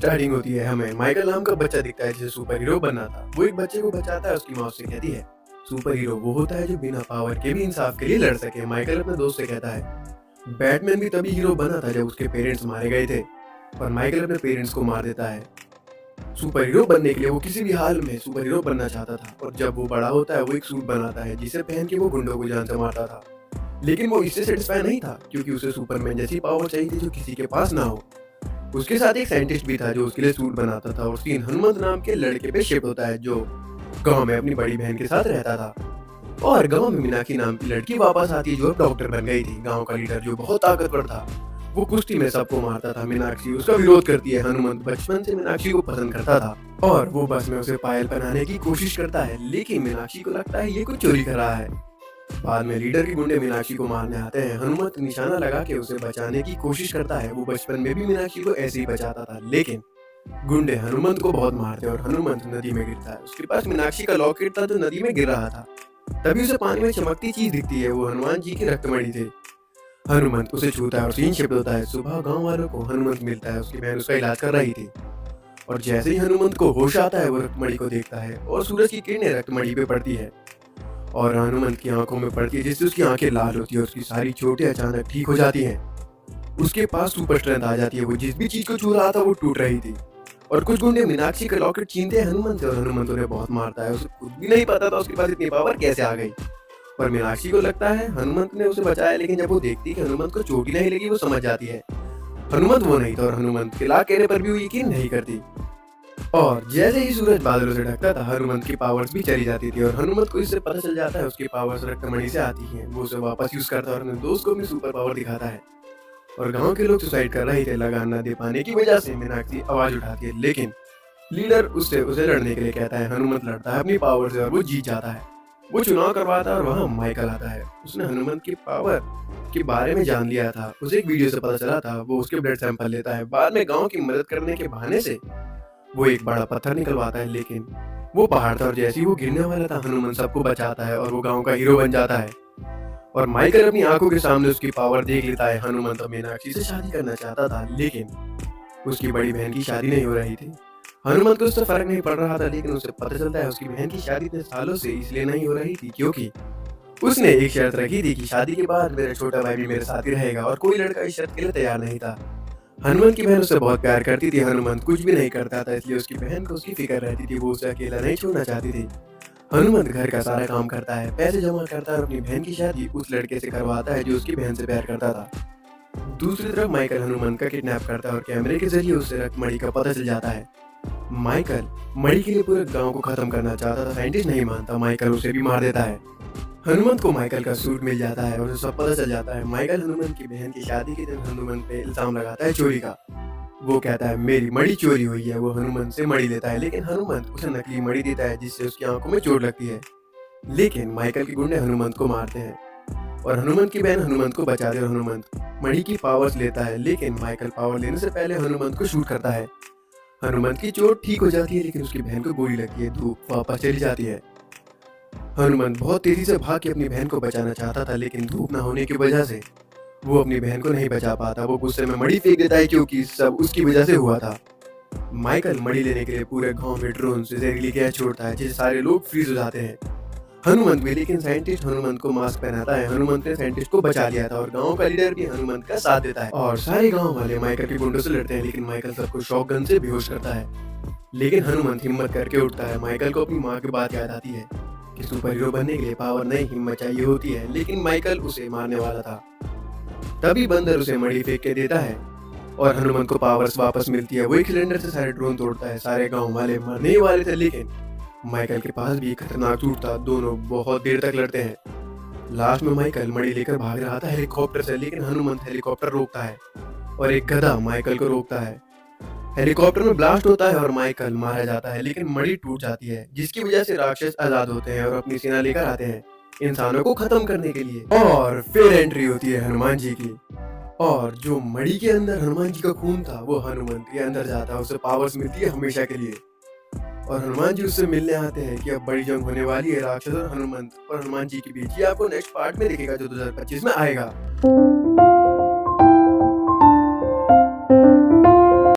Starting होती है हमें माइकल नाम का बच्चा दिखता है जिसे सुपर हीरो बनना था। वो एक बच्चे को बचाता है, उसकी माँ उससे कहती है सुपर हीरो वो होता है जो बिना पावर के भी इंसाफ के लिए लड़ सके। माइकल अपने दोस्त से कहता है बैटमैन भी तभी हीरो बना था जब उसके पेरेंट्स मारे गए थे, पर माइकल अपने पेरेंट्स को मार देता है। सुपर हीरो बनने के लिए वो किसी भी हाल में सुपर हीरो बनना चाहता था और जब वो बड़ा होता है वो एक सूट बनाता है जिसे पहन के वो गुंडों को जान से मारता था। लेकिन वो इससे सेटिस्फाई नहीं था क्योंकि उसे सुपरमैन जैसी पावर चाहिए थी जो किसी के पास ना हो। उसके साथ एक साइंटिस्ट भी था जो उसके लिए सूट बनाता था और सीन हनुमंत नाम के लड़के पे शिफ्ट होता है जो गांव में अपनी बड़ी बहन के साथ रहता था। और गांव में मीनाक्षी नाम की लड़की वापस आती है जो अब डॉक्टर बन गई थी। गांव का लीडर जो बहुत ताकतवर था, वो कुश्ती में सबको मारता था। मीनाक्षी उसका विरोध करती है। हनुमंत बचपन से मीनाक्षी को पसंद करता था और वो बस में उसे पायल पहनाने की कोशिश करता है, लेकिन मीनाक्षी को लगता है ये कुछ चोरी कर रहा है। बाद में लीडर के गुंडे मीनाक्षी को मारने आते हैं। हनुमंत निशाना लगा के उसे बचाने की कोशिश करता है। वो बचपन में भी मीनाक्षी को ऐसे ही बचाता था, लेकिन गुंडे हनुमंत को बहुत मारते हैं और हनुमंत नदी में गिरता है। उसके पास मीनाक्षी का लॉकेट था जो नदी में गिर रहा था। तभी उसे पानी में चमकती चीज दिखती है, वो हनुमान जी की रक्तमणि थे। हनुमंत उसे छूता है और सीन शिफ्ट होता है। सुबह गांव वालों को हनुमंत मिलता है, उसकी बहन उसका इलाज कर रही थी और जैसे ही हनुमंत को होश आता है वो रक्तमणि को देखता है और सूरज की किरणें रक्तमणि पे पड़ती है और हनुमंत की आंखों में पड़ती है जिससे उसकी आंखें लाल होती है। उसकी सारी चोटें अचानक ठीक हो जाती हैं। उसके पास सुपर स्ट्रेंथ आ जाती है। वो जिस भी चीज को छू रहा था वो टूट रही थी और कुछ गुंडे मीनाक्षी का लॉकेट छीनते हैं हनुमंत से और हनुमंत उन्हें बहुत मारता है। उसे खुद भी नहीं पता था उसके पास इतनी पावर कैसे आ गई। पर मीनाक्षी को लगता है हनुमंत ने उसे बचाया, लेकिन जब वो देखती है कि हनुमंत को चोट ही नहीं लगी वो समझ जाती है हनुमंत वो नहीं था और हनुमंत के लाख कहने पर भी वो यकीन नहीं करती। और जैसे ही सूरज बादलों से ढकता था हनुमंत की पावर्स भी चली जाती थी और हनुमंत को इससे पता चल जाता है उसकी पावर्स रक्तमणि से आती हैं। वो उसे वापस यूज करता है और अपने दोस्त को भी सुपर पावर दिखाता है और गांव के लोग सुसाइड कर रहे थे लगान न दे पाने की वजह से। मीनाक्षी आवाज उठाती है, लेकिन लीडर उससे उसे लड़ने के लिए कहता है। हनुमंत लड़ता है अपनी पावर से और वो जीत जाता है। वो चुनाव करवाता है और वहाँ माइकल आता है। उसने हनुमंत की पावर के बारे में जान लिया था, उसे एक वीडियो से पता चला था। वो उसके ब्लड सैंपल लेता है। बाद में गांव की मदद करने के बहाने से वो एक बड़ा पत्थर निकलवाता है, लेकिन वो पहाड़ था और जैसे ही वो गिरने वाला था हनुमंत सबको बचाता है और वो गांव का हीरो बन जाता है। और माइकल अपनी आंखों के सामने उसकी पावर देख लेता है। हनुमंत मीनाक्षी से शादी करना चाहता था, लेकिन उसकी बड़ी बहन की शादी नहीं हो रही थी। हनुमंत को उससे फर्क नहीं पड़ रहा था, लेकिन उसे पता चलता है उसकी बहन की शादी इतने सालों से इसलिए नहीं हो रही थी क्योंकि उसने एक शर्त रखी थी कि शादी के बाद मेरा छोटा भाई भी मेरे साथ ही रहेगा और कोई लड़का इस शर्त के लिए तैयार नहीं था। हनुमंत की बहन उससे बहुत प्यार करती थी। हनुमंत कुछ भी नहीं करता था, इसलिए उसकी बहन को उसकी फिक्र रहती थी। वो उसे अकेला नहीं छोड़ना चाहती थी। हनुमंत घर का सारा काम करता है, पैसे जमा करता है और अपनी बहन की शादी उस लड़के से करवाता है जो उसकी बहन से प्यार करता था। दूसरी तरफ माइकल हनुमंत का किडनैप करता है और कैमरे के जरिए उसे रक्तमणि का पता चल जाता है। माइकल मणि के लिए पूरे गांव को खत्म करना चाहता था। साइंटिस्ट नहीं मानता, माइकल उसे भी मार देता है। हनुमंत को माइकल का सूट मिल जाता है और उसे सब पता चल जाता है। माइकल हनुमंत की बहन की शादी के दिन हनुमंत पे इल्जाम लगाता है चोरी का। वो कहता है मेरी मणि चोरी हुई है। वो हनुमंत से मणि लेता है, लेकिन हनुमंत उसे नकली मणि देता है जिससे उसकी आंखों में चोट लगती है। लेकिन माइकल के गुंडे हनुमंत को मारते हैं और हनुमंत की बहन हनुमंत को बचाती है और हनुमंत मणि की पावर्स लेता है, लेकिन माइकल पावर लेने से पहले हनुमंत को शूट करता है। हनुमंत की चोट ठीक हो जाती है, लेकिन उसकी बहन को गोली लगती है। धूप वापस चली जाती है। हनुमंत बहुत तेजी से भाग के अपनी बहन को बचाना चाहता था, लेकिन धूप न होने की वजह से वो अपनी बहन को नहीं बचा पाता। वो गुस्से में मणि फेंक देता है क्योंकि सब उसकी वजह से हुआ था। माइकल मणि लेने के लिए पूरे गांव में ड्रोन से जहरीली गैस छोड़ता है जिससे सारे लोग फ्रीज हो जाते हैं। हनुमंत भी, लेकिन साइंटिस्ट हनुमंत को मास्क पहनाता है। हनुमंत ने साइंटिस्ट को बचा लिया था और गांव का लीडर भी हनुमंत का साथ देता है और सारे गांव वाले माइकल के गुंडों से लड़ते हैं, लेकिन माइकल सबको शॉटगन से बेहोश करता है। लेकिन हनुमंत हिम्मत करके उठता है। माइकल को अपनी माँ की बात याद आती है कि सुपर हीरो बनने के लिए पावर नहीं हिम्मत चाहिए होती है, लेकिन माइकल उसे मारने वाला था। तभी बंदर उसे मणि फेंक के देता है और हनुमंत को पावर्स वापस मिलती है। वो एक सिलेंडर से सारे ड्रोन तोड़ता है। सारे गांव वाले मरने ही वाले थे, लेकिन माइकल के पास भी खतरनाक सूट था। दोनों बहुत देर तक लड़ते हैं। लास्ट में माइकल मणि लेकर भाग रहा था हेलीकॉप्टर से, लेकिन हनुमंत हेलीकॉप्टर रोकता है और एक गधा माइकल को रोकता है। हेलीकॉप्टर में ब्लास्ट होता है और माइकल मारा जाता है, लेकिन मणि टूट जाती है जिसकी वजह से राक्षस आजाद होते हैं और अपनी सेना लेकर आते हैं इंसानों को खत्म करने के लिए। और फिर एंट्री होती है हनुमान जी की और जो मणि के अंदर हनुमान जी का खून था वो हनुमंत के अंदर जाता है। उसे पावर्स मिलती है हमेशा के लिए और हनुमान जी उससे मिलने आते हैं कि अब बड़ी जंग होने वाली है राक्षस और हनुमंत और हनुमान जी के बीच। ये आपको नेक्स्ट पार्ट में दिखेगा जो 2025 में आएगा।